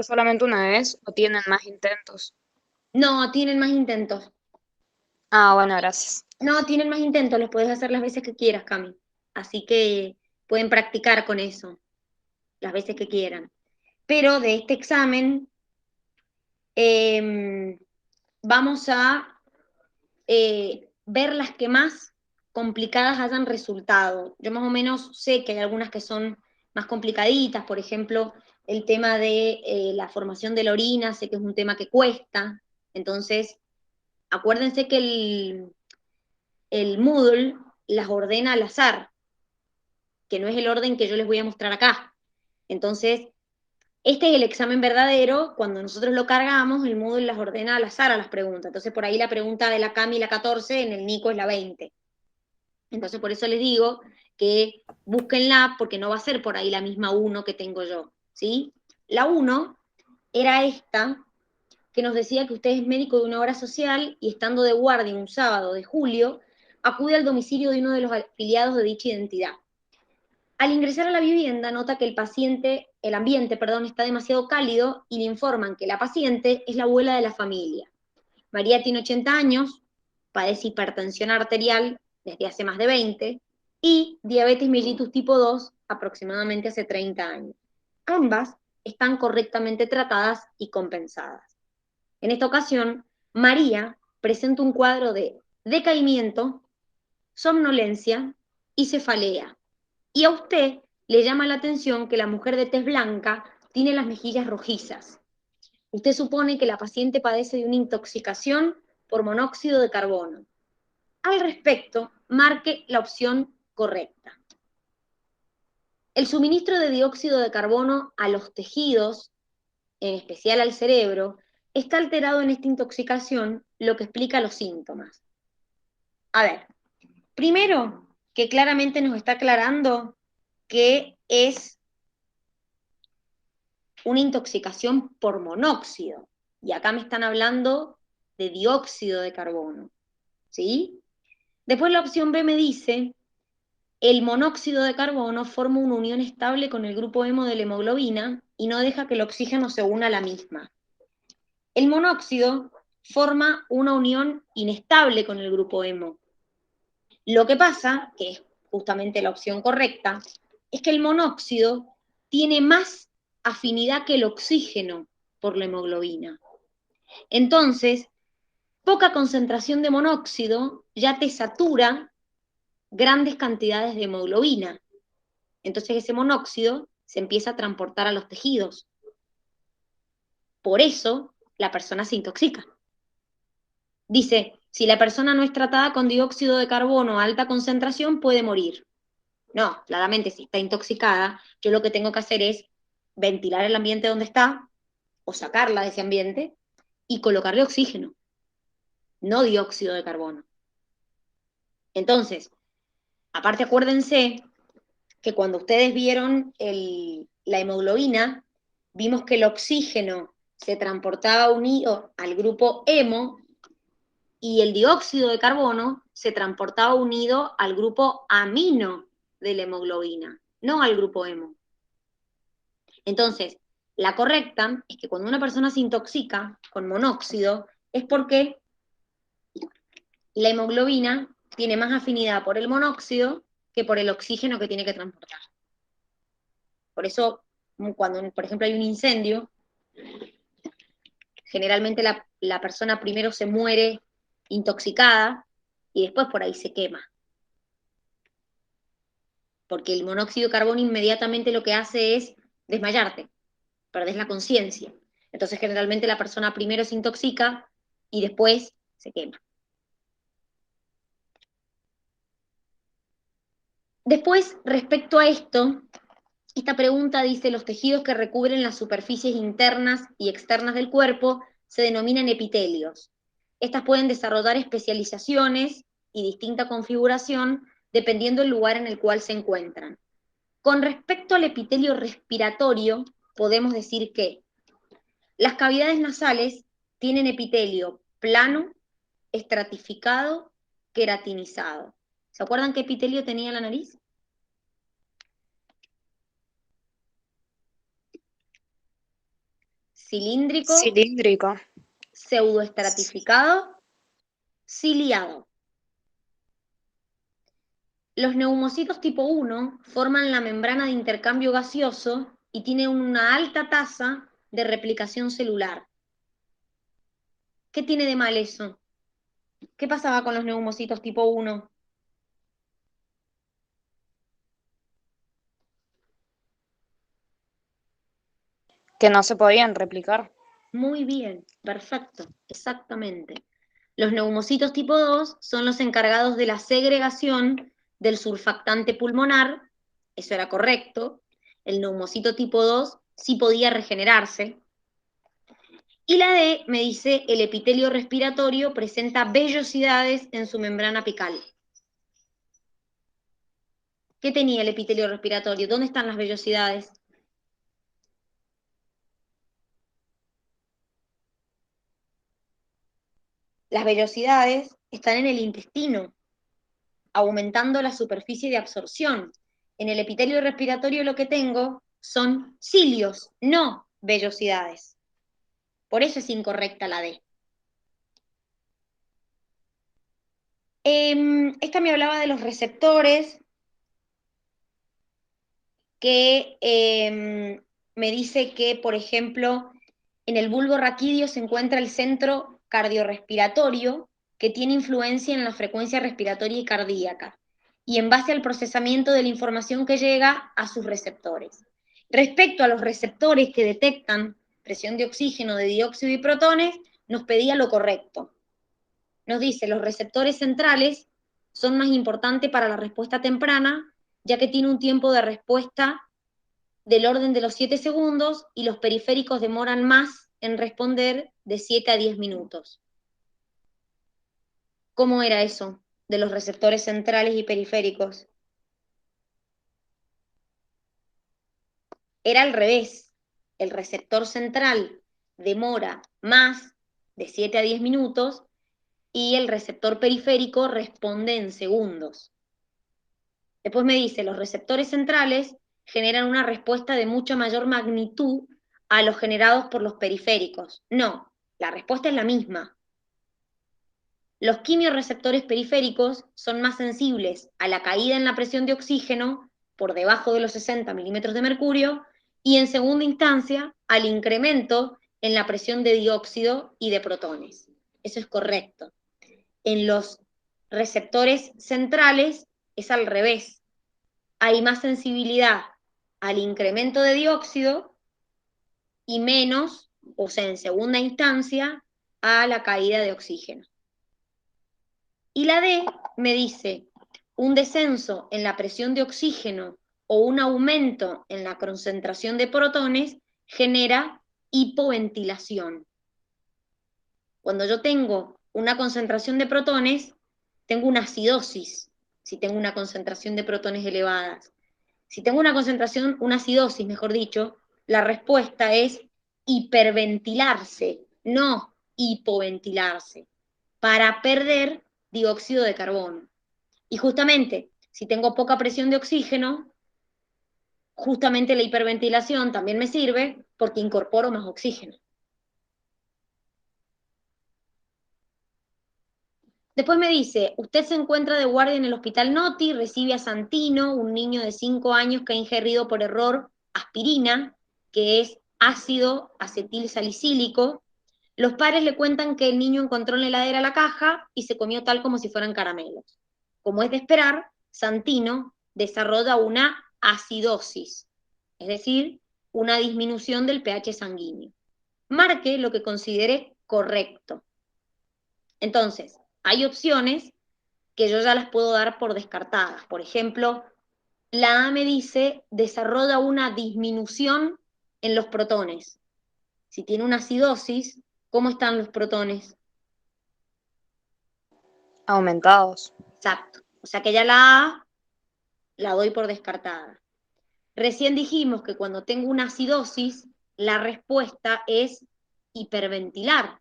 solamente una vez o tienen más intentos? No, tienen más intentos. Ah, bueno, gracias. No, tienen más intentos, los puedes hacer las veces que quieras, Cami. Así que pueden practicar con eso, las veces que quieran. Pero de este examen eh, vamos a ver las que más complicadas hayan resultado. Yo más o menos sé que hay algunas que son más complicaditas, por ejemplo, el tema de la formación de la orina, sé que es un tema que cuesta. Entonces, acuérdense que el Moodle las ordena al azar, que no es el orden que yo les voy a mostrar acá. Entonces, este es el examen verdadero, cuando nosotros lo cargamos, el Moodle las ordena al azar a las preguntas. Entonces, por ahí la pregunta de la Cami, la 14, en el Nico es la 20. Entonces, por eso les digo que búsquenla, porque no va a ser por ahí la misma 1 que tengo yo, ¿sí? La 1 era esta, que nos decía que usted es médico de una obra social y estando de guardia un sábado de julio, acude al domicilio de uno de los afiliados de dicha identidad. Al ingresar a la vivienda, nota que el ambiente, perdón, está demasiado cálido y le informan que la paciente es la abuela de la familia. María tiene 80 años, padece hipertensión arterial desde hace más de 20 y diabetes mellitus tipo 2 aproximadamente hace 30 años. Ambas están correctamente tratadas y compensadas. En esta ocasión, María presenta un cuadro de decaimiento, somnolencia y cefalea. Y a usted le llama la atención que la mujer de tez blanca tiene las mejillas rojizas. Usted supone que la paciente padece de una intoxicación por monóxido de carbono. Al respecto, marque la opción correcta. El suministro de dióxido de carbono a los tejidos, en especial al cerebro, está alterado en esta intoxicación, lo que explica los síntomas. A ver, primero, que claramente nos está aclarando que es una intoxicación por monóxido. Y acá me están hablando de dióxido de carbono. ¿Sí? Después la opción B me dice, el monóxido de carbono forma una unión estable con el grupo hemo de la hemoglobina y no deja que el oxígeno se una a la misma. El monóxido forma una unión inestable con el grupo hemo. Lo que pasa, que es justamente la opción correcta, es que el monóxido tiene más afinidad que el oxígeno por la hemoglobina. Entonces, poca concentración de monóxido ya te satura grandes cantidades de hemoglobina. Entonces ese monóxido se empieza a transportar a los tejidos. Por eso la persona se intoxica. Dice, si la persona no es tratada con dióxido de carbono a alta concentración, puede morir. No, claramente si está intoxicada, yo lo que tengo que hacer es ventilar el ambiente donde está o sacarla de ese ambiente y colocarle oxígeno, no dióxido de carbono. Entonces, aparte acuérdense que cuando ustedes vieron la hemoglobina, vimos que el oxígeno se transportaba unido al grupo hemo y el dióxido de carbono se transportaba unido al grupo amino de la hemoglobina, no al grupo hemo. Entonces, la correcta es que cuando una persona se intoxica con monóxido es porque la hemoglobina tiene más afinidad por el monóxido que por el oxígeno que tiene que transportar. Por eso, cuando, por ejemplo, hay un incendio, generalmente la persona primero se muere intoxicada y después por ahí se quema. Porque el monóxido de carbono inmediatamente lo que hace es desmayarte, perdés la conciencia. Entonces, generalmente la persona primero se intoxica y después se quema. Después, respecto a esto, esta pregunta dice, los tejidos que recubren las superficies internas y externas del cuerpo se denominan epitelios. Estas pueden desarrollar especializaciones y distinta configuración dependiendo del lugar en el cual se encuentran. Con respecto al epitelio respiratorio, podemos decir que las cavidades nasales tienen epitelio plano, estratificado, queratinizado. ¿Se acuerdan qué epitelio tenía la nariz? cilíndrico, Cilíndrico. pseudoestratificado, ciliado. Los neumocitos tipo 1 forman la membrana de intercambio gaseoso y tienen una alta tasa de replicación celular. ¿Qué tiene de mal eso? ¿Qué pasaba con los neumocitos tipo 1? Que no se podían replicar. Muy bien, perfecto, exactamente. Los neumocitos tipo 2 son los encargados de la segregación del surfactante pulmonar, eso era correcto. El neumocito tipo 2 sí podía regenerarse. Y la D me dice, el epitelio respiratorio presenta vellosidades en su membrana apical. ¿Qué tenía el epitelio respiratorio? ¿Dónde están las vellosidades? Las vellosidades están en el intestino, aumentando la superficie de absorción. En el epitelio respiratorio lo que tengo son cilios, no vellosidades. Por eso es incorrecta la D. Esta me hablaba de los receptores, que me dice que, por ejemplo, en el bulbo raquídeo se encuentra el centro cardiorrespiratorio, que tiene influencia en la frecuencia respiratoria y cardíaca, y en base al procesamiento de la información que llega a sus receptores. Respecto a los receptores que detectan presión de oxígeno, de dióxido y protones, nos pedía lo correcto. Nos dice, los receptores centrales son más importantes para la respuesta temprana, ya que tiene un tiempo de respuesta del orden de los 7 segundos y los periféricos demoran más en responder de 7 a 10 minutos. ¿Cómo era eso de los receptores centrales y periféricos? Era al revés. El receptor central demora más de 7 a 10 minutos y el receptor periférico responde en segundos. Después me dice, los receptores centrales generan una respuesta de mucha mayor magnitud a los generados por los periféricos. No, la respuesta es la misma. Los quimiorreceptores periféricos son más sensibles a la caída en la presión de oxígeno por debajo de los 60 milímetros de mercurio y en segunda instancia al incremento en la presión de dióxido y de protones. Eso es correcto. En los receptores centrales es al revés. Hay más sensibilidad al incremento de dióxido y menos, o sea, en segunda instancia, a la caída de oxígeno. Y la D me dice, un descenso en la presión de oxígeno o un aumento en la concentración de protones genera hipoventilación. Cuando yo tengo una concentración de protones, tengo una acidosis, si tengo una concentración de protones elevadas. Si tengo una acidosis, mejor dicho, la respuesta es hiperventilarse, no hipoventilarse, para perder dióxido de carbono. Y justamente, si tengo poca presión de oxígeno, justamente la hiperventilación también me sirve porque incorporo más oxígeno. Después me dice, usted se encuentra de guardia en el hospital Noti, recibe a Santino, un niño de 5 años que ha ingerido por error aspirina, que es ácido acetil salicílico. Los padres le cuentan que el niño encontró en la heladera la caja y se comió tal como si fueran caramelos. Como es de esperar, Santino desarrolla una acidosis, es decir, una disminución del pH sanguíneo. Marque lo que considere correcto. Entonces, hay opciones que yo ya las puedo dar por descartadas. Por ejemplo, la A me dice, desarrolla una disminución en los protones. Si tiene una acidosis, ¿cómo están los protones? Aumentados. Exacto. O sea que ya la A la doy por descartada. Recién dijimos que cuando tengo una acidosis, la respuesta es hiperventilar.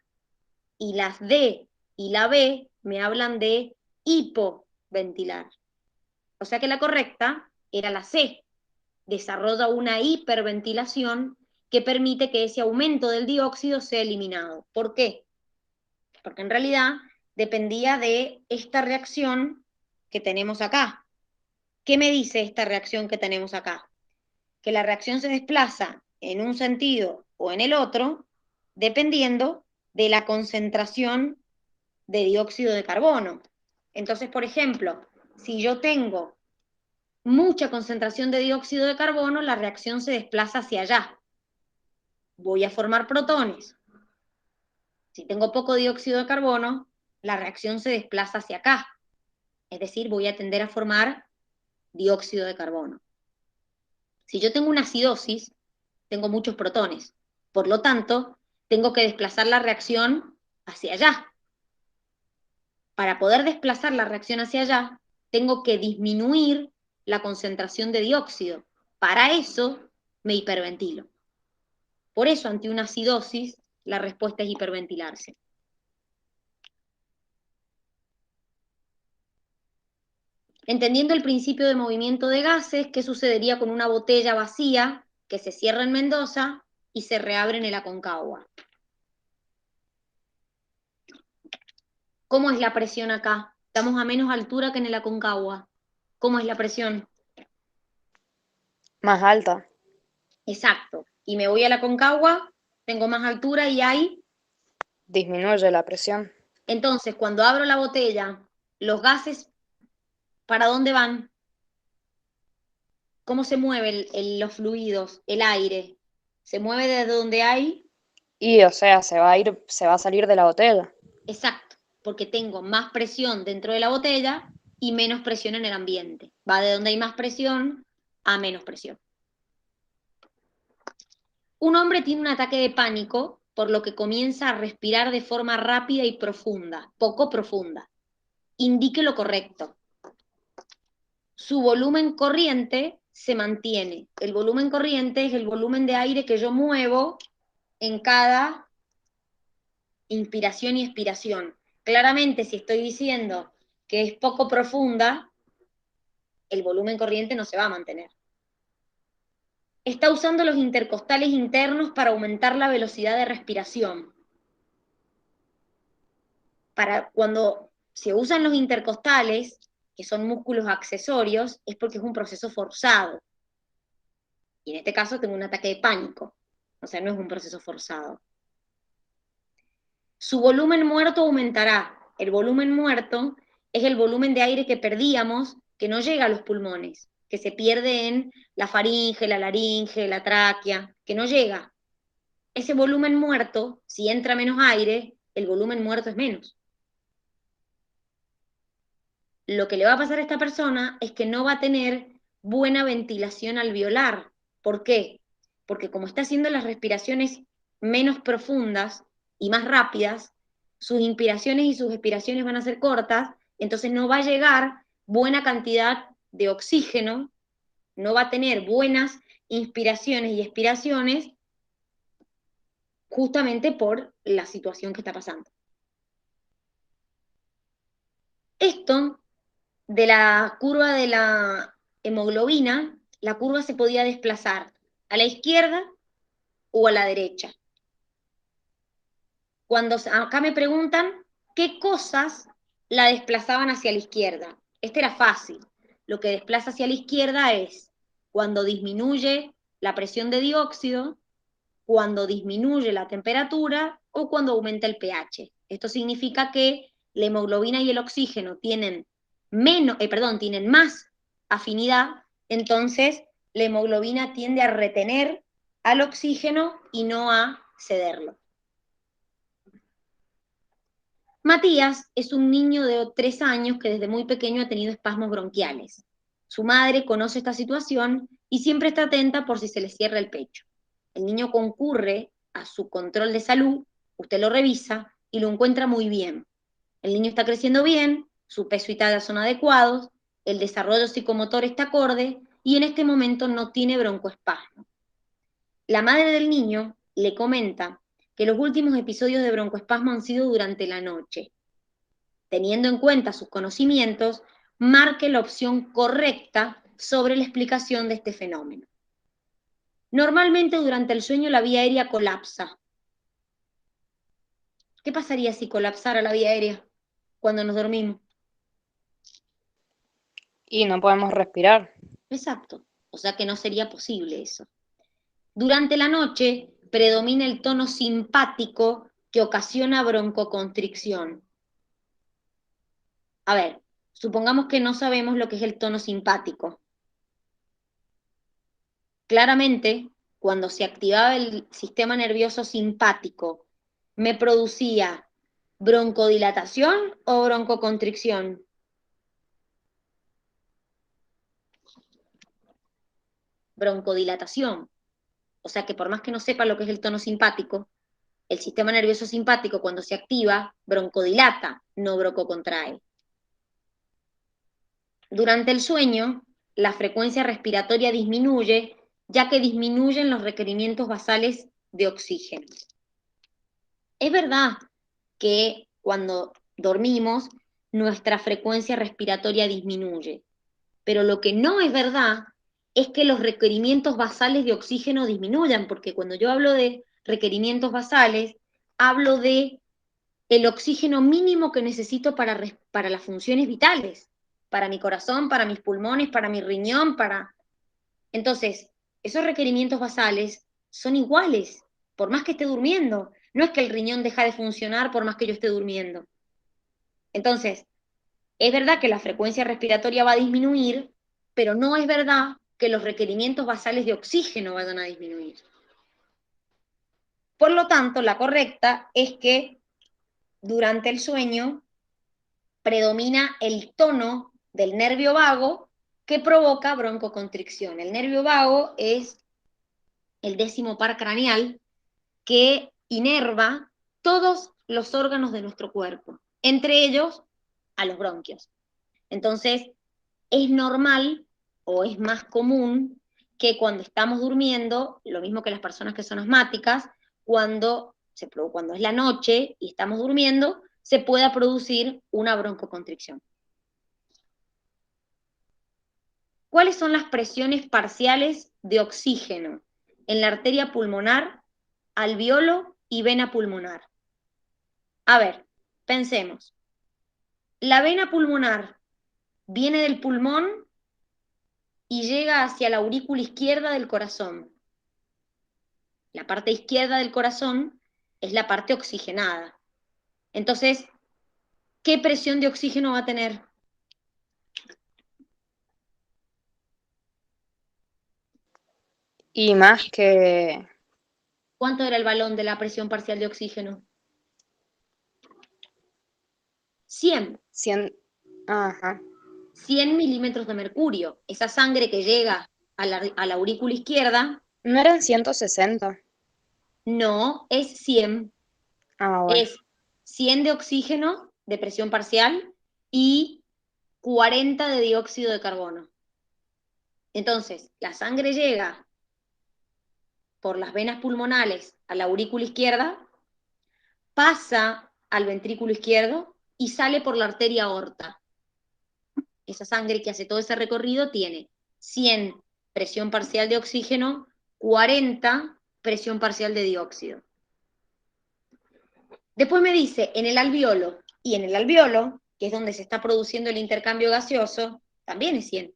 Y las D y la B me hablan de hipoventilar. O sea que la correcta era la C. Desarrolla una hiperventilación que permite que ese aumento del dióxido sea eliminado. ¿Por qué? Porque en realidad dependía de esta reacción que tenemos acá. ¿Qué me dice esta reacción que tenemos acá? Que la reacción se desplaza en un sentido o en el otro, dependiendo de la concentración de dióxido de carbono. Entonces, por ejemplo, si yo tengo mucha concentración de dióxido de carbono, la reacción se desplaza hacia allá. Voy a formar protones. Si tengo poco dióxido de carbono, la reacción se desplaza hacia acá. Es decir, voy a tender a formar dióxido de carbono. Si yo tengo una acidosis, tengo muchos protones. Por lo tanto, tengo que desplazar la reacción hacia allá. Para poder desplazar la reacción hacia allá, tengo que disminuir la concentración de dióxido. Para eso me hiperventilo. Por eso, ante una acidosis, la respuesta es hiperventilarse. Entendiendo el principio de movimiento de gases, ¿qué sucedería con una botella vacía que se cierra en Mendoza y se reabre en el Aconcagua? ¿Cómo es la presión acá? Estamos a menos altura que en el Aconcagua. ¿Cómo es la presión? Más alta. Exacto. Y me voy a la Aconcagua, tengo más altura y hay. Disminuye la presión. Entonces, cuando abro la botella, los gases, ¿para dónde van? ¿Cómo se mueven los fluidos, el aire? ¿Se mueve desde donde hay? Y, o sea, se va a salir de la botella. Exacto, porque tengo más presión dentro de la botella y menos presión en el ambiente. Va de donde hay más presión a menos presión. Un hombre tiene un ataque de pánico, por lo que comienza a respirar de forma rápida y profunda, poco profunda. Indique lo correcto. Su volumen corriente se mantiene. El volumen corriente es el volumen de aire que yo muevo en cada inspiración y expiración. Claramente, si estoy diciendo que es poco profunda, el volumen corriente no se va a mantener. Está usando los intercostales internos para aumentar la velocidad de respiración. Para cuando se usan los intercostales, que son músculos accesorios, es porque es un proceso forzado. Y en este caso tengo un ataque de pánico. O sea, no es un proceso forzado. Su volumen muerto aumentará. El volumen muerto es el volumen de aire que perdíamos, que no llega a los pulmones, que se pierde en la faringe, la laringe, la tráquea, que no llega. Ese volumen muerto, si entra menos aire, el volumen muerto es menos. Lo que le va a pasar a esta persona es que no va a tener buena ventilación alveolar. ¿Por qué? Porque como está haciendo las respiraciones menos profundas y más rápidas, sus inspiraciones y sus expiraciones van a ser cortas, entonces no va a llegar buena cantidad de oxígeno, no va a tener buenas inspiraciones y expiraciones justamente por la situación que está pasando. Esto de la curva de la hemoglobina, la curva se podía desplazar a la izquierda o a la derecha. Cuando acá me preguntan qué cosas la desplazaban hacia la izquierda. Este era fácil. Lo que desplaza hacia la izquierda es cuando disminuye la presión de dióxido, cuando disminuye la temperatura o cuando aumenta el pH. Esto significa que la hemoglobina y el oxígeno tienen tienen más afinidad, entonces la hemoglobina tiende a retener al oxígeno y no a cederlo. Matías es un niño de 3 años que desde muy pequeño ha tenido espasmos bronquiales. Su madre conoce esta situación y siempre está atenta por si se le cierra el pecho. El niño concurre a su control de salud, usted lo revisa y lo encuentra muy bien. El niño está creciendo bien, su peso y talla son adecuados, el desarrollo psicomotor está acorde y en este momento no tiene broncoespasmo. La madre del niño le comenta que los últimos episodios de broncoespasmo han sido durante la noche. Teniendo en cuenta sus conocimientos, marque la opción correcta sobre la explicación de este fenómeno. Normalmente durante el sueño la vía aérea colapsa. ¿Qué pasaría si colapsara la vía aérea cuando nos dormimos? Y no podemos respirar. Exacto. O sea que no sería posible eso. Durante la noche predomina el tono simpático que ocasiona broncoconstricción. A ver, supongamos que no sabemos lo que es el tono simpático. Claramente, cuando se activaba el sistema nervioso simpático, ¿me producía broncodilatación o broncoconstricción? Broncodilatación. O sea que por más que no sepa lo que es el tono simpático, el sistema nervioso simpático cuando se activa, broncodilata, no broncocontrae. Durante el sueño, la frecuencia respiratoria disminuye, ya que disminuyen los requerimientos basales de oxígeno. Es verdad que cuando dormimos, nuestra frecuencia respiratoria disminuye, pero lo que no es verdad es que los requerimientos basales de oxígeno disminuyan, porque cuando yo hablo de requerimientos basales, hablo de el oxígeno mínimo que necesito para las funciones vitales, para mi corazón, para mis pulmones, para mi riñón, para... Entonces, esos requerimientos basales son iguales, por más que esté durmiendo. No es que el riñón deja de funcionar por más que yo esté durmiendo. Entonces, es verdad que la frecuencia respiratoria va a disminuir, pero no es verdad que los requerimientos basales de oxígeno vayan a disminuir. Por lo tanto, la correcta es que durante el sueño predomina el tono del nervio vago que provoca broncoconstricción. El nervio vago es el 10º par craneal que inerva todos los órganos de nuestro cuerpo, entre ellos a los bronquios. Entonces, es normal o es más común que cuando estamos durmiendo, lo mismo que las personas que son asmáticas, cuando es la noche y estamos durmiendo, se pueda producir una broncoconstricción. ¿Cuáles son las presiones parciales de oxígeno en la arteria pulmonar, alveolo y vena pulmonar? A ver, pensemos. La vena pulmonar viene del pulmón y llega hacia la aurícula izquierda del corazón. La parte izquierda del corazón es la parte oxigenada. Entonces, ¿qué presión de oxígeno va a tener? Y más que ¿Cuánto era el balón de la presión parcial de oxígeno? 100. 100. Ajá. 100 milímetros de mercurio. Esa sangre que llega a la aurícula izquierda, ¿No eran 160? no es 100, Ah, bueno. es 100 de oxígeno de presión parcial y 40 de dióxido de carbono. Entonces, la sangre llega por las venas pulmonales a la aurícula izquierda, pasa al ventrículo izquierdo y sale por la arteria aorta. Esa sangre que hace todo ese recorrido tiene 100 presión parcial de oxígeno, 40 presión parcial de dióxido. Después me dice, en el alveolo, y en el alveolo, que es donde se está produciendo el intercambio gaseoso, también es 100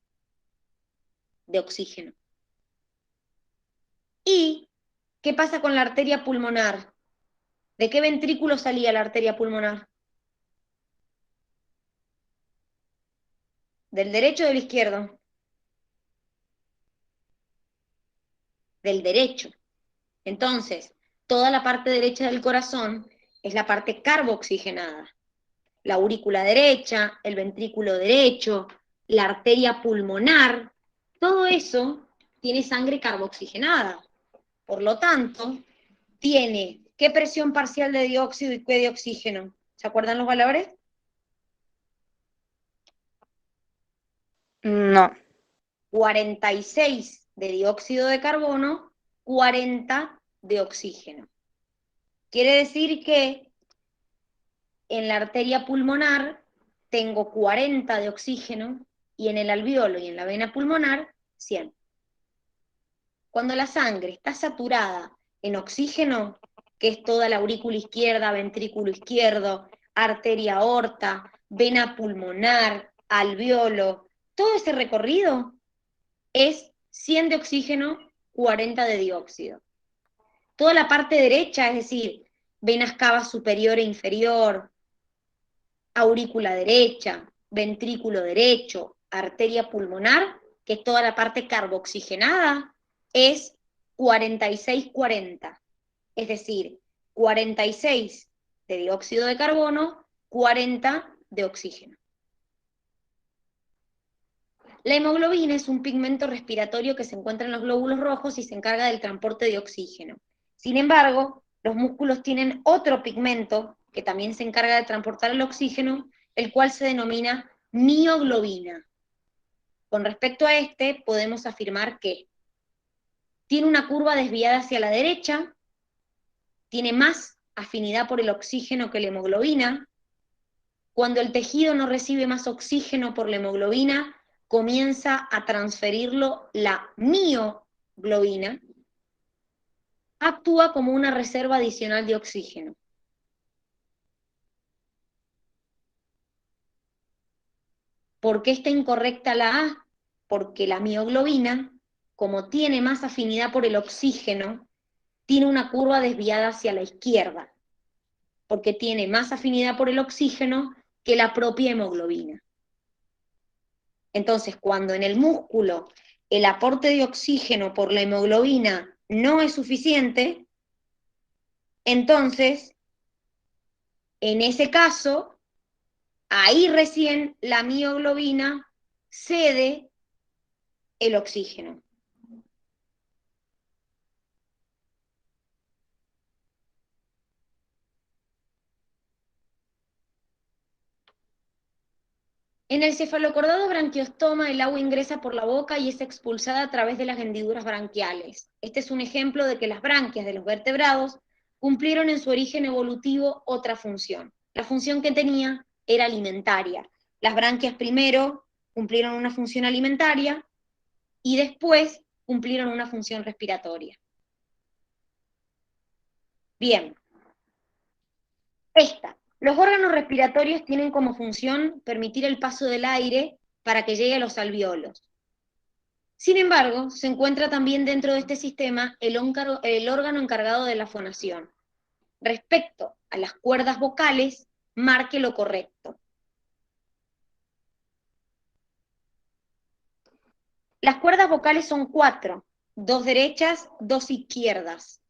de oxígeno. ¿Y qué pasa con la arteria pulmonar? ¿De qué ventrículo salía la arteria pulmonar? ¿Del derecho o del izquierdo? Del derecho. Entonces, toda la parte derecha del corazón es la parte carbooxigenada. La aurícula derecha, el ventrículo derecho, la arteria pulmonar, todo eso tiene sangre carbooxigenada. Por lo tanto, tiene ¿qué presión parcial de dióxido y qué de oxígeno? ¿Se acuerdan los valores? No. 46 de dióxido de carbono, 40 de oxígeno. Quiere decir que en la arteria pulmonar tengo 40 de oxígeno y en el alveolo y en la vena pulmonar 100. Cuando la sangre está saturada en oxígeno, que es toda la aurícula izquierda, ventrículo izquierdo, arteria aorta, vena pulmonar, alveolo, todo ese recorrido es 100 de oxígeno, 40 de dióxido. Toda la parte derecha, es decir, venas cava superior e inferior, aurícula derecha, ventrículo derecho, arteria pulmonar, que es toda la parte carboxigenada, es 46-40. Es decir, 46 de dióxido de carbono, 40 de oxígeno. La hemoglobina es un pigmento respiratorio que se encuentra en los glóbulos rojos y se encarga del transporte de oxígeno. Sin embargo, los músculos tienen otro pigmento que también se encarga de transportar el oxígeno, el cual se denomina mioglobina. Con respecto a este, podemos afirmar que tiene una curva desviada hacia la derecha, tiene más afinidad por el oxígeno que la hemoglobina. Cuando el tejido no recibe más oxígeno por la hemoglobina, comienza a transferirlo la mioglobina, actúa como una reserva adicional de oxígeno. ¿Por qué está incorrecta la A? Porque la mioglobina, como tiene más afinidad por el oxígeno, tiene una curva desviada hacia la izquierda, porque tiene más afinidad por el oxígeno que la propia hemoglobina. Entonces, cuando en el músculo el aporte de oxígeno por la hemoglobina no es suficiente, entonces, en ese caso, ahí recién la mioglobina cede el oxígeno. En el cefalocordado branquiostoma, el agua ingresa por la boca y es expulsada a través de las hendiduras branquiales. Este es un ejemplo de que las branquias de los vertebrados cumplieron en su origen evolutivo otra función. La función que tenía era alimentaria. Las branquias primero cumplieron una función alimentaria y después cumplieron una función respiratoria. Bien, los órganos respiratorios tienen como función permitir el paso del aire para que llegue a los alveolos. Sin embargo, se encuentra también dentro de este sistema el órgano encargado de la fonación. Respecto a las cuerdas vocales, marque lo correcto. Las cuerdas vocales son 4, 2 derechas, 2 izquierdas.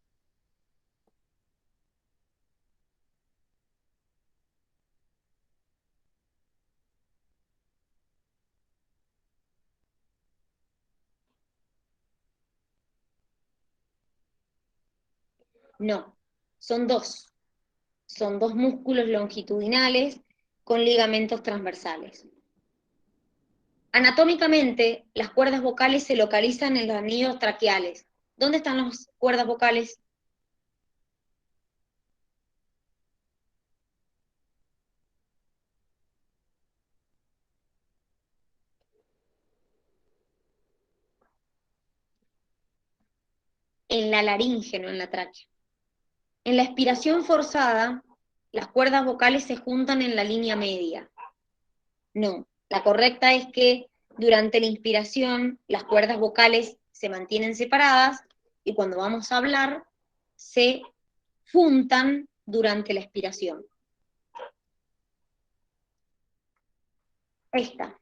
No, son 2. Son 2 músculos longitudinales con ligamentos transversales. Anatómicamente, las cuerdas vocales se localizan en los anillos traqueales. ¿Dónde están las cuerdas vocales? En la laringe, no en la tráquea. En la expiración forzada, las cuerdas vocales se juntan en la línea media. No, la correcta es que durante la inspiración las cuerdas vocales se mantienen separadas y cuando vamos a hablar se juntan durante la expiración. Esta.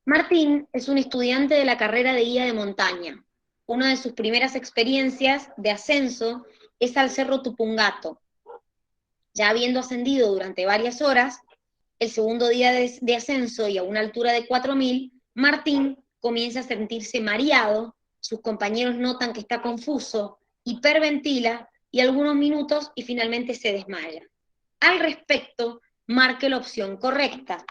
Martín es un estudiante de la carrera de guía de montaña. Una de sus primeras experiencias de ascenso es al Cerro Tupungato. Ya habiendo ascendido durante varias horas, el segundo día de ascenso y a una altura de 4000, Martín comienza a sentirse mareado, sus compañeros notan que está confuso, hiperventila y algunos minutos y finalmente se desmaya. Al respecto, marque la opción correcta.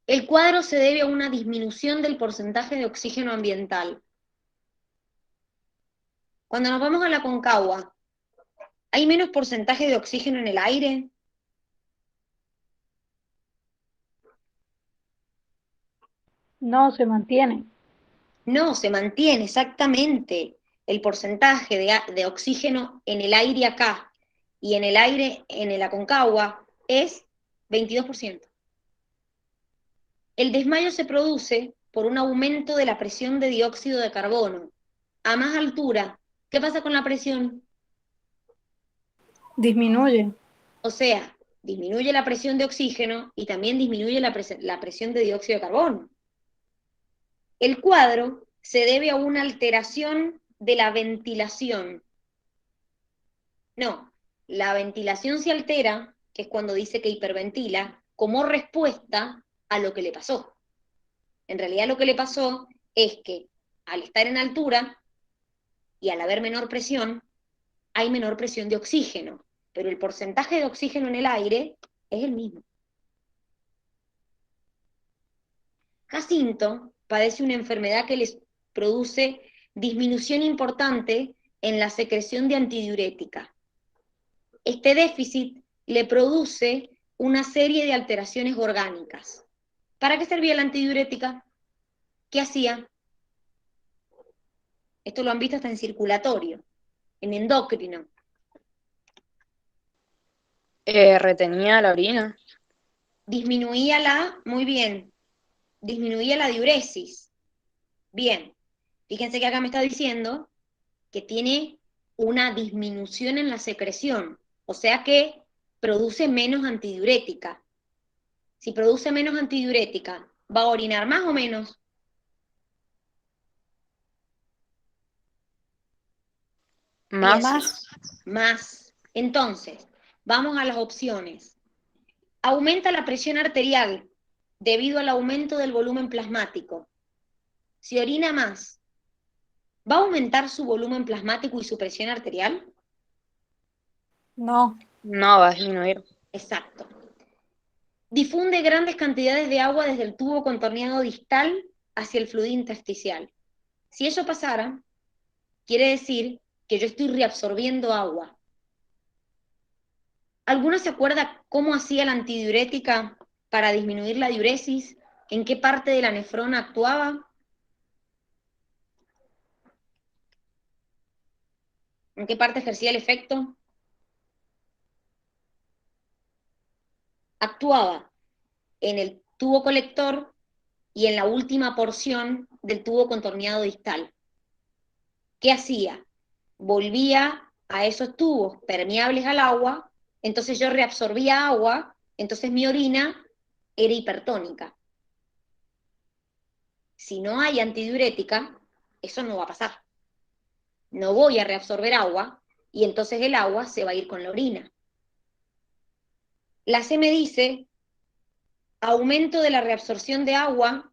El cuadro se debe a una disminución del porcentaje de oxígeno ambiental. Cuando nos vamos a la Concagua, ¿hay menos porcentaje de oxígeno en el aire? No, se mantiene. No, se mantiene exactamente el porcentaje de oxígeno en el aire acá y en el aire en el Aconcagua es 22%. El desmayo se produce por un aumento de la presión de dióxido de carbono. A más altura, ¿qué pasa con la presión? Disminuye. O sea, disminuye la presión de oxígeno y también disminuye la presión de dióxido de carbono. El cuadro se debe a una alteración de la ventilación. No, la ventilación se altera, que es cuando dice que hiperventila, como respuesta a lo que le pasó. En realidad lo que le pasó es que al estar en altura y al haber menor presión, hay menor presión de oxígeno, pero el porcentaje de oxígeno en el aire es el mismo. Jacinto padece una enfermedad que les produce disminución importante en la secreción de antidiurética. Este déficit le produce una serie de alteraciones orgánicas. ¿Para qué servía la antidiurética? ¿Qué hacía? Esto lo han visto hasta en circulatorio, en endocrino. Retenía la orina. Disminuía muy bien, disminuía la diuresis. Bien, fíjense que acá me está diciendo que tiene una disminución en la secreción, o sea que produce menos antidiurética. Si produce menos antidiurética, ¿va a orinar más o menos? Más. Más. Más. Entonces, vamos a las opciones. Aumenta la presión arterial debido al aumento del volumen plasmático. Si orina más, ¿va a aumentar su volumen plasmático y su presión arterial? No. No, va a disminuir. Exacto. Difunde grandes cantidades de agua desde el tubo contorneado distal hacia el fluido intersticial. Si eso pasara, quiere decir que yo estoy reabsorbiendo agua. ¿Alguno se acuerda cómo hacía la antidiurética para disminuir la diuresis? ¿En qué parte de la nefrona actuaba? ¿En qué parte ejercía el efecto? Actuaba en el tubo colector y en la última porción del tubo contorneado distal. ¿Qué hacía? Volvía a esos tubos permeables al agua, entonces yo reabsorbía agua, entonces mi orina era hipertónica. Si no hay antidiurética, eso no va a pasar. No voy a reabsorber agua y entonces el agua se va a ir con la orina. La C me dice aumento de la reabsorción de agua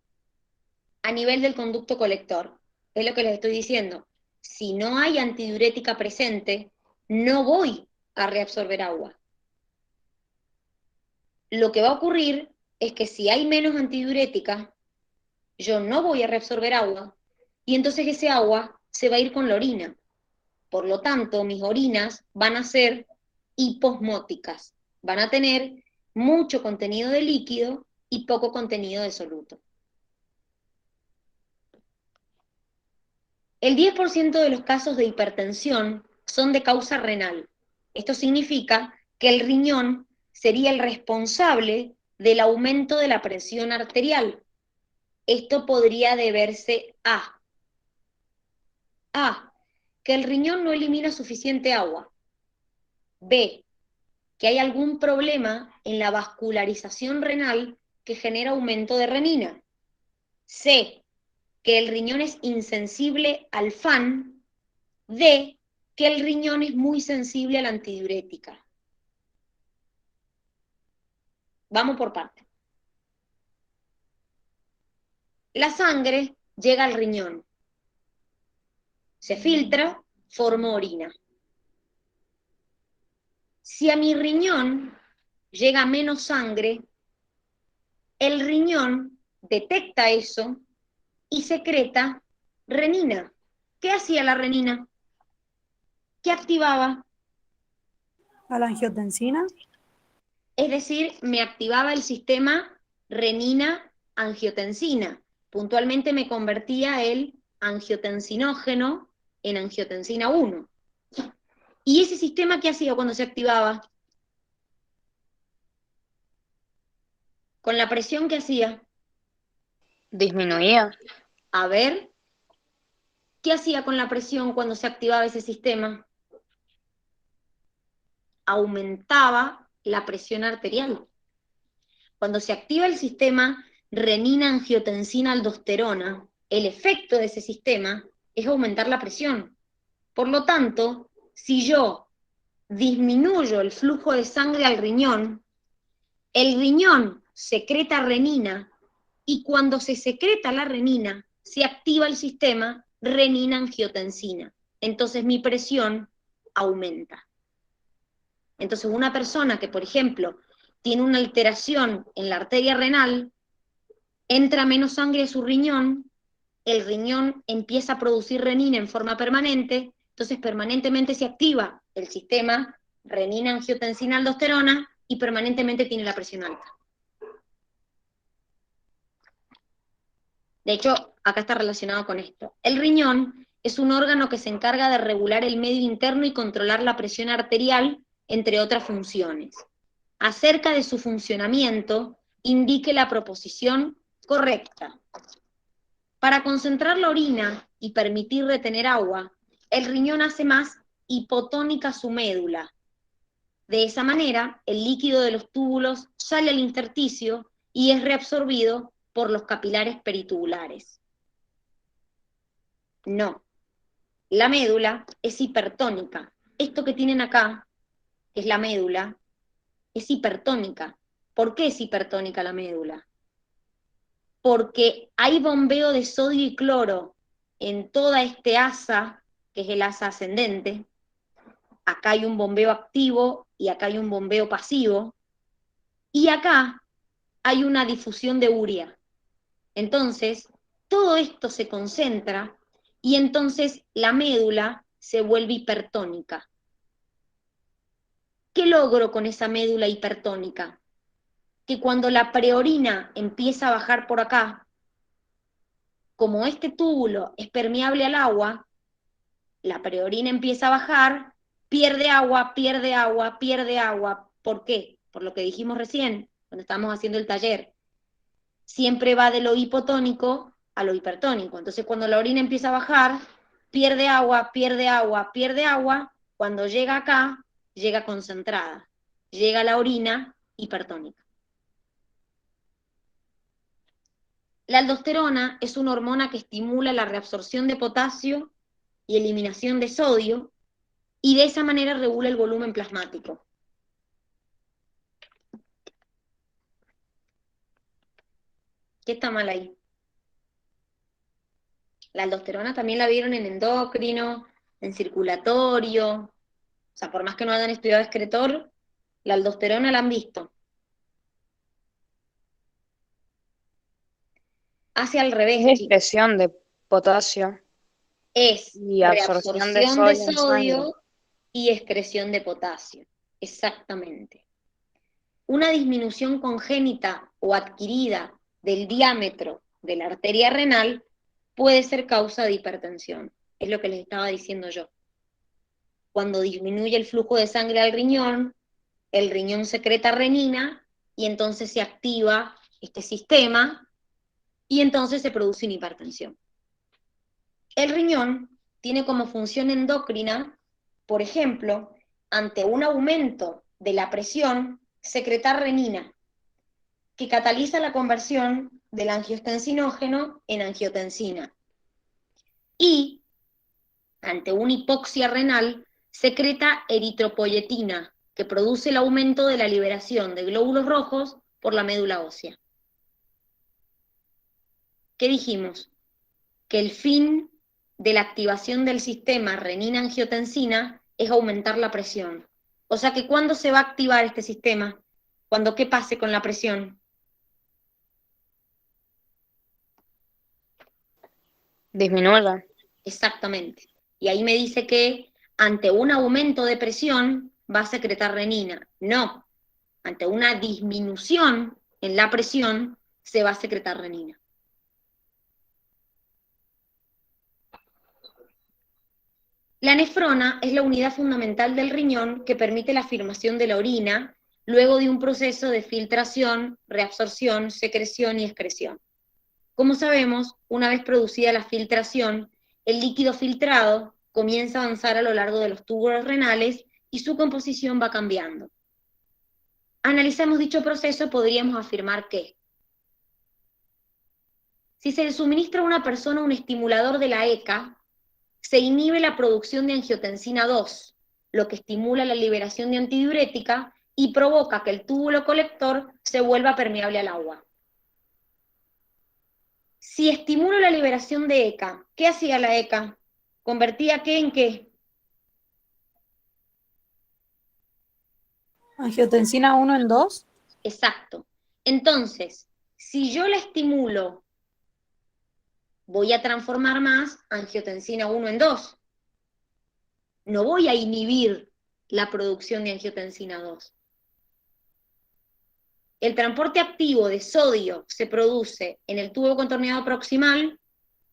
a nivel del conducto colector. Es lo que les estoy diciendo. Si no hay antidiurética presente, no voy a reabsorber agua. Lo que va a ocurrir es que si hay menos antidiurética, yo no voy a reabsorber agua y entonces ese agua se va a ir con la orina. Por lo tanto, mis orinas van a ser hiposmóticas, van a tener mucho contenido de líquido y poco contenido de soluto. El 10% de los casos de hipertensión son de causa renal. Esto significa que el riñón sería el responsable del aumento de la presión arterial. Esto podría deberse A, que el riñón no elimina suficiente agua. B, que hay algún problema en la vascularización renal que genera aumento de renina. C, que el riñón es insensible al FAN. D, que el riñón es muy sensible a la antidiurética. Vamos por partes. La sangre llega al riñón, se filtra, forma orina. Si a mi riñón llega menos sangre, el riñón detecta eso y secreta renina. ¿Qué hacía la renina? ¿Qué activaba? A la angiotensina. Es decir, me activaba el sistema renina-angiotensina. Puntualmente me convertía el angiotensinógeno en angiotensina 1. ¿Y ese sistema qué hacía cuando se activaba? Con la presión, ¿qué hacía? Disminuía. A ver, ¿qué hacía con la presión cuando se activaba ese sistema? Aumentaba la presión arterial. Cuando se activa el sistema renina-angiotensina-aldosterona, el efecto de ese sistema es aumentar la presión. Por lo tanto, si yo disminuyo el flujo de sangre al riñón, el riñón secreta renina y cuando se secreta la renina, se activa el sistema renina-angiotensina. Entonces mi presión aumenta. Entonces una persona que, por ejemplo, tiene una alteración en la arteria renal, entra menos sangre a su riñón, el riñón empieza a producir renina en forma permanente, entonces permanentemente se activa el sistema renina-angiotensina-aldosterona y permanentemente tiene la presión alta. De hecho, acá está relacionado con esto. El riñón es un órgano que se encarga de regular el medio interno y controlar la presión arterial, entre otras funciones. Acerca de su funcionamiento, indique la proposición correcta. Para concentrar la orina y permitir retener agua, el riñón hace más hipotónica su médula. De esa manera, el líquido de los túbulos sale al intersticio y es reabsorbido por los capilares peritubulares. No, la médula es hipertónica. Esto que tienen acá, que es la médula, es hipertónica. ¿Por qué es hipertónica la médula? Porque hay bombeo de sodio y cloro en toda este asa, que es el asa ascendente. Acá hay un bombeo activo y acá hay un bombeo pasivo. Y acá hay una difusión de urea. Entonces, todo esto se concentra y entonces la médula se vuelve hipertónica. ¿Qué logro con esa médula hipertónica? Que cuando la preorina empieza a bajar por acá, como este túbulo es permeable al agua, la preorina empieza a bajar, pierde agua, pierde agua, pierde agua. ¿Por qué? Por lo que dijimos recién, cuando estábamos haciendo el taller. Siempre va de lo hipotónico a lo hipertónico. Entonces, cuando la orina empieza a bajar, pierde agua, pierde agua, pierde agua. Cuando llega acá, llega concentrada. Llega la orina hipertónica. La aldosterona es una hormona que estimula la reabsorción de potasio y eliminación de sodio, y de esa manera regula el volumen plasmático. ¿Qué está mal ahí? La aldosterona también la vieron en endocrino, en circulatorio. O sea, por más que no hayan estudiado excretor, la aldosterona la han visto. Hace al revés, Es chicos. excreción de potasio Es y absorción de reabsorción de sodio en sangre. sodio y excreción de potasio. Exactamente. Una disminución congénita o adquirida del diámetro de la arteria renal puede ser causa de hipertensión. Es lo que les estaba diciendo yo. Cuando disminuye el flujo de sangre al riñón, el riñón secreta renina y entonces se activa este sistema y entonces se produce una hipertensión. El riñón tiene como función endocrina, por ejemplo, ante un aumento de la presión, secretar renina, que cataliza la conversión del angiotensinógeno en angiotensina. Y, ante una hipoxia renal, secreta eritropoyetina, que produce el aumento de la liberación de glóbulos rojos por la médula ósea. ¿Qué dijimos? Que el fin de la activación del sistema renina-angiotensina es aumentar la presión. O sea que ¿cuándo se va a activar este sistema? Cuando ¿qué pase con la presión? Disminuya. Exactamente. Y ahí me dice que ante un aumento de presión va a secretar renina. No, ante una disminución en la presión se va a secretar renina. La nefrona es la unidad fundamental del riñón que permite la filtración de la orina luego de un proceso de filtración, reabsorción, secreción y excreción. Como sabemos, una vez producida la filtración, el líquido filtrado comienza a avanzar a lo largo de los túbulos renales y su composición va cambiando. Analizamos dicho proceso, podríamos afirmar que si se le suministra a una persona un estimulador de la ECA, se inhibe la producción de angiotensina 2, lo que estimula la liberación de antidiurética y provoca que el túbulo colector se vuelva permeable al agua. Si estimulo la liberación de ECA, ¿qué hacía la ECA? ¿Convertía qué en qué? Angiotensina 1 en 2. Exacto. Entonces, si yo la estimulo, voy a transformar más angiotensina 1 en 2. No voy a inhibir la producción de angiotensina 2. El transporte activo de sodio se produce en el tubo contorneado proximal,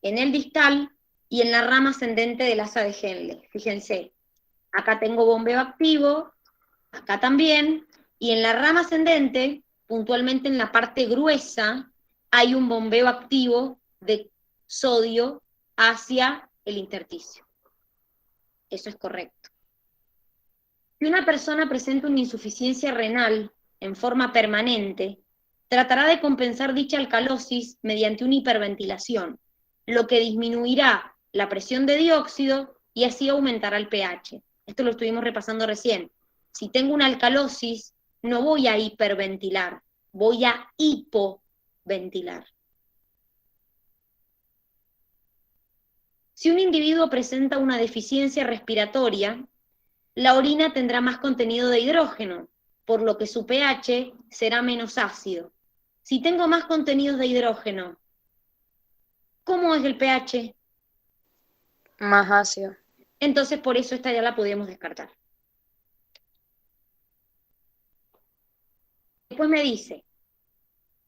en el distal y en la rama ascendente del asa de Henle. Fíjense, acá tengo bombeo activo, acá también, y en la rama ascendente, puntualmente en la parte gruesa, hay un bombeo activo de sodio hacia el intersticio. Eso es correcto. Si una persona presenta una insuficiencia renal en forma permanente, tratará de compensar dicha alcalosis mediante una hiperventilación, lo que disminuirá la presión de dióxido y así aumentará el pH. Esto lo estuvimos repasando recién. Si tengo una alcalosis, no voy a hiperventilar, voy a hipoventilar. Si un individuo presenta una deficiencia respiratoria, la orina tendrá más contenido de hidrógeno, por lo que su pH será menos ácido. Si tengo más contenidos de hidrógeno, ¿cómo es el pH? Más ácido. Entonces por eso esta ya la podemos descartar. Después me dice,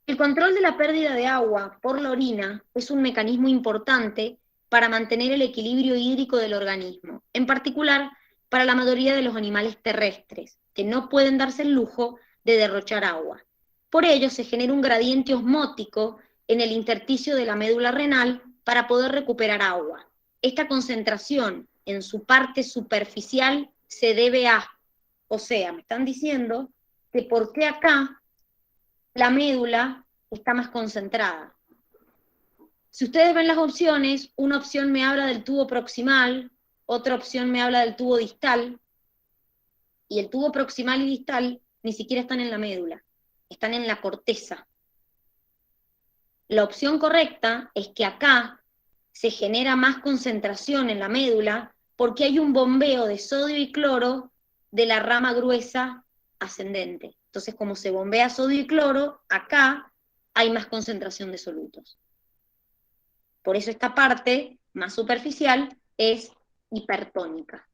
el control de la pérdida de agua por la orina es un mecanismo importante para mantener el equilibrio hídrico del organismo, en particular para la mayoría de los animales terrestres, que no pueden darse el lujo de derrochar agua. Por ello se genera un gradiente osmótico en el intersticio de la médula renal para poder recuperar agua. Esta concentración en su parte superficial se debe a, o sea, me están diciendo que por qué acá la médula está más concentrada. Si ustedes ven las opciones, una opción me habla del tubo proximal, otra opción me habla del tubo distal, y el tubo proximal y distal ni siquiera están en la médula, están en la corteza. La opción correcta es que acá se genera más concentración en la médula porque hay un bombeo de sodio y cloro de la rama gruesa ascendente. Entonces, como se bombea sodio y cloro, acá hay más concentración de solutos. Por eso esta parte más superficial es hipertónica.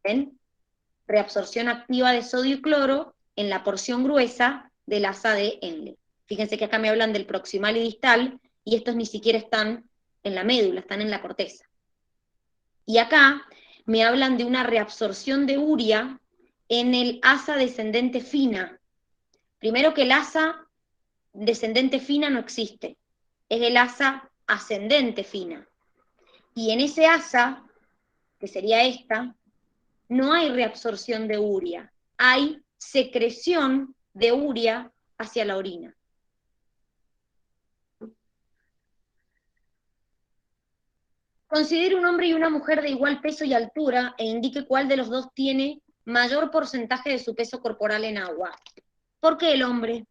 ¿Ven? Reabsorción activa de sodio y cloro en la porción gruesa del asa de Henle. Fíjense que acá me hablan del proximal y distal, y estos ni siquiera están en la médula, están en la corteza. Y acá me hablan de una reabsorción de urea en el asa descendente fina. Primero que el asa descendente fina no existe, es el asa ascendente fina. Y en ese asa, que sería esta, no hay reabsorción de urea, hay secreción de urea hacia la orina. Considere un hombre y una mujer de igual peso y altura e indique cuál de los dos tiene mayor porcentaje de su peso corporal en agua. ¿Por qué el hombre?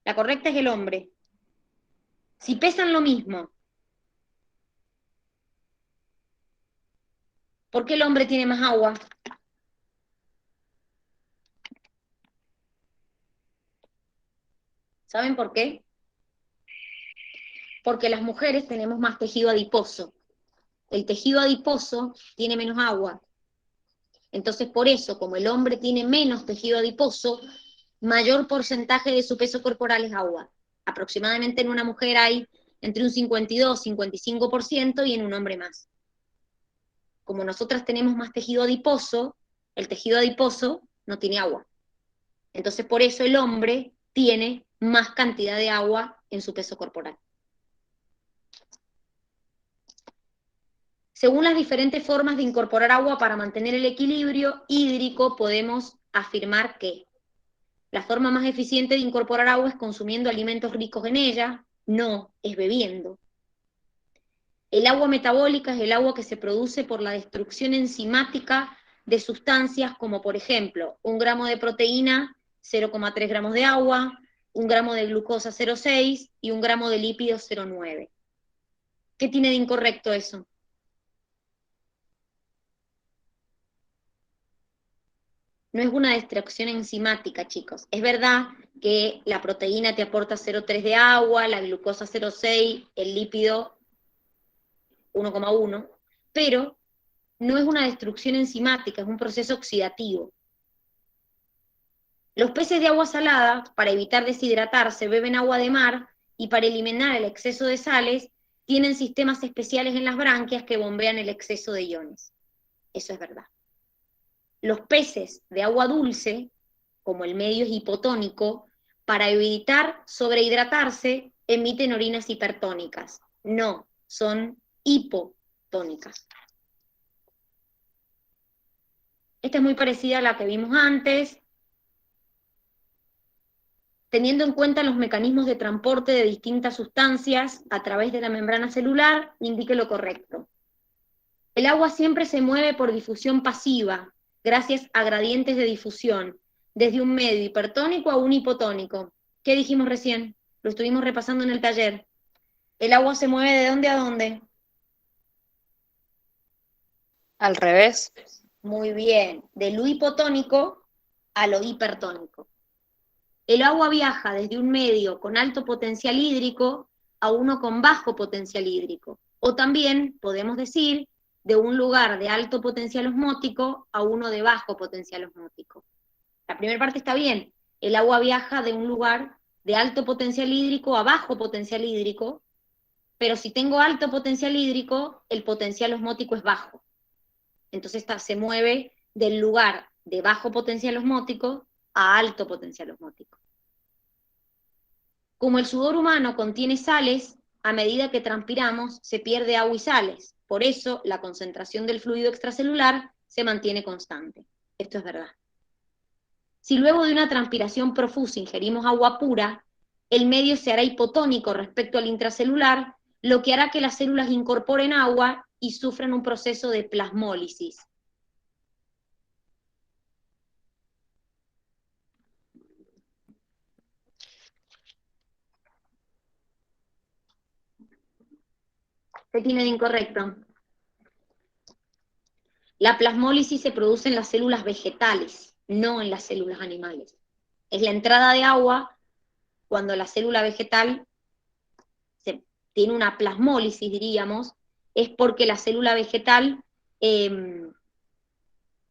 La correcta es el hombre. Si pesan lo mismo, ¿por qué el hombre tiene más agua? ¿Saben por qué? Porque las mujeres tenemos más tejido adiposo. El tejido adiposo tiene menos agua. Entonces, por eso, como el hombre tiene menos tejido adiposo, mayor porcentaje de su peso corporal es agua. Aproximadamente en una mujer hay entre un 52-55% y en un hombre más. Como nosotras tenemos más tejido adiposo, el tejido adiposo no tiene agua. Entonces por eso el hombre tiene más cantidad de agua en su peso corporal. Según las diferentes formas de incorporar agua para mantener el equilibrio hídrico, podemos afirmar que la forma más eficiente de incorporar agua es consumiendo alimentos ricos en ella, no es bebiendo. El agua metabólica es el agua que se produce por la destrucción enzimática de sustancias como, por ejemplo, 1 gramo de proteína, 0,3 gramos de agua, 1 gramo de glucosa, 0,6 y 1 gramo de lípidos, 0,9. ¿Qué tiene de incorrecto eso? No es una destrucción enzimática, chicos. Es verdad que la proteína te aporta 0,3 de agua, la glucosa 0,6, el lípido 1,1, pero no es una destrucción enzimática, es un proceso oxidativo. Los peces de agua salada, para evitar deshidratarse, beben agua de mar y para eliminar el exceso de sales, tienen sistemas especiales en las branquias que bombean el exceso de iones. Eso es verdad. Los peces de agua dulce, como el medio es hipotónico, para evitar sobrehidratarse, emiten orinas hipertónicas. No, son hipotónicas. Esta es muy parecida a la que vimos antes. Teniendo en cuenta los mecanismos de transporte de distintas sustancias a través de la membrana celular, indique lo correcto. El agua siempre se mueve por difusión pasiva, gracias a gradientes de difusión, desde un medio hipertónico a un hipotónico. ¿Qué dijimos recién? Lo estuvimos repasando en el taller. ¿El agua se mueve de dónde a dónde? Al revés. Muy bien, de lo hipotónico a lo hipertónico. El agua viaja desde un medio con alto potencial hídrico a uno con bajo potencial hídrico. O también podemos decir de un lugar de alto potencial osmótico a uno de bajo potencial osmótico. La primera parte está bien. El agua viaja de un lugar de alto potencial hídrico a bajo potencial hídrico, pero si tengo alto potencial hídrico, el potencial osmótico es bajo. Entonces se mueve del lugar de bajo potencial osmótico a alto potencial osmótico. Como el sudor humano contiene sales, a medida que transpiramos se pierde agua y sales. Por eso la concentración del fluido extracelular se mantiene constante. Esto es verdad. Si luego de una transpiración profusa ingerimos agua pura, el medio se hará hipotónico respecto al intracelular, lo que hará que las células incorporen agua y sufran un proceso de plasmólisis. ¿Qué tiene de incorrecto? La plasmólisis se produce en las células vegetales, no en las células animales. Es la entrada de agua cuando la célula vegetal tiene una plasmólisis, diríamos, es porque la célula vegetal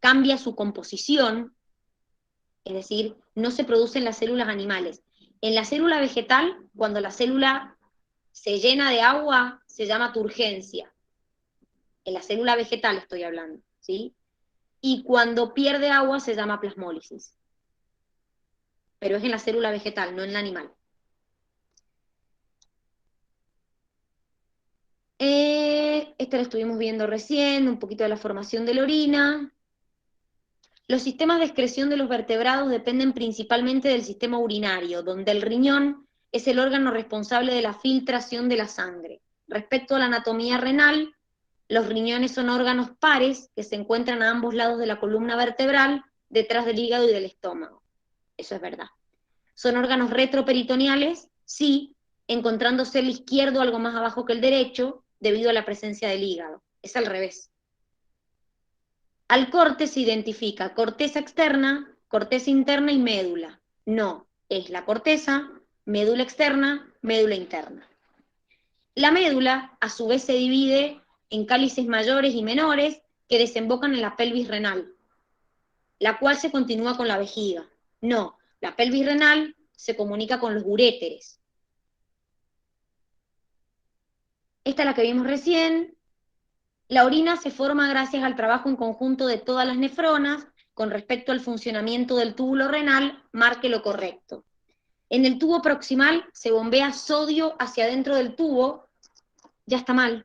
cambia su composición, es decir, no se produce en las células animales. En la célula vegetal, cuando la célula se llena de agua, se llama turgencia. En la célula vegetal estoy hablando, ¿sí? Y cuando pierde agua se llama plasmólisis. Pero es en la célula vegetal, no en la animal. Esta la estuvimos viendo recién, un poquito de la formación de la orina. Los sistemas de excreción de los vertebrados dependen principalmente del sistema urinario, donde el riñón es el órgano responsable de la filtración de la sangre. Respecto a la anatomía renal, los riñones son órganos pares que se encuentran a ambos lados de la columna vertebral, detrás del hígado y del estómago. Eso es verdad. ¿Son órganos retroperitoneales? Sí, encontrándose el izquierdo algo más abajo que el derecho, debido a la presencia del hígado. Es al revés. Al corte se identifica corteza externa, corteza interna y médula. No, es la corteza, médula externa, médula interna. La médula, a su vez, se divide en cálices mayores y menores que desembocan en la pelvis renal, la cual se continúa con la vejiga. No, la pelvis renal se comunica con los uréteres. Esta es la que vimos recién. La orina se forma gracias al trabajo en conjunto de todas las nefronas. Con respecto al funcionamiento del túbulo renal, marque lo correcto. En el tubo proximal se bombea sodio hacia adentro del tubo, ya está mal,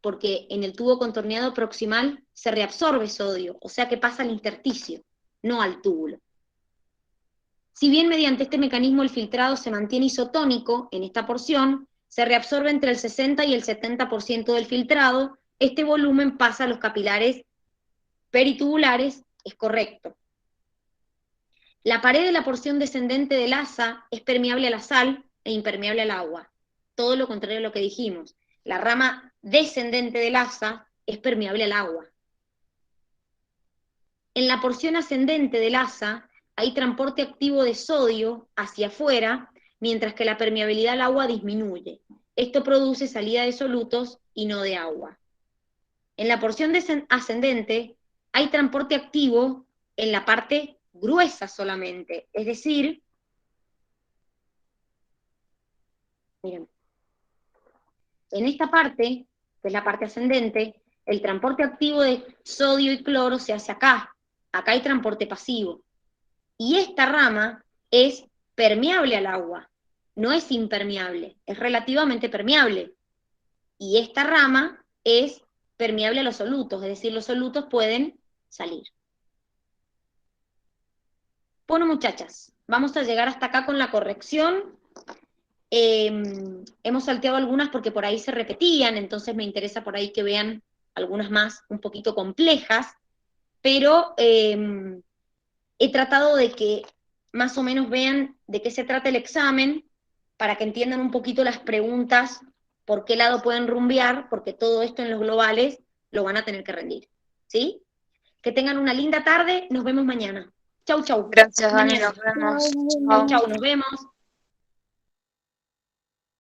porque en el tubo contorneado proximal se reabsorbe sodio, o sea que pasa al intersticio, no al túbulo. Si bien mediante este mecanismo el filtrado se mantiene isotónico en esta porción, se reabsorbe entre el 60 y el 70% del filtrado, este volumen pasa a los capilares peritubulares, es correcto. La pared de la porción descendente del asa es permeable a la sal e impermeable al agua. Todo lo contrario a lo que dijimos. La rama descendente del asa es permeable al agua. En la porción ascendente del asa hay transporte activo de sodio hacia afuera, mientras que la permeabilidad al agua disminuye. Esto produce salida de solutos y no de agua. En la porción ascendente hay transporte activo en la parte gruesa solamente, es decir, miren, en esta parte, que es la parte ascendente, el transporte activo de sodio y cloro se hace acá. Acá hay transporte pasivo. Y esta rama es permeable al agua, no es impermeable, es relativamente permeable. Y esta rama es permeable a los solutos, es decir, los solutos pueden salir. Bueno, muchachas, vamos a llegar hasta acá con la corrección. Hemos salteado algunas porque por ahí se repetían, entonces me interesa por ahí que vean algunas más un poquito complejas, pero he tratado de que más o menos vean de qué se trata el examen, para que entiendan un poquito las preguntas, por qué lado pueden rumbear, porque todo esto en los globales lo van a tener que rendir, ¿sí? Que tengan una linda tarde, nos vemos mañana. Chau, chau. Gracias, Dani, Mañana. nos vemos. Chau, Chao. chau, nos vemos.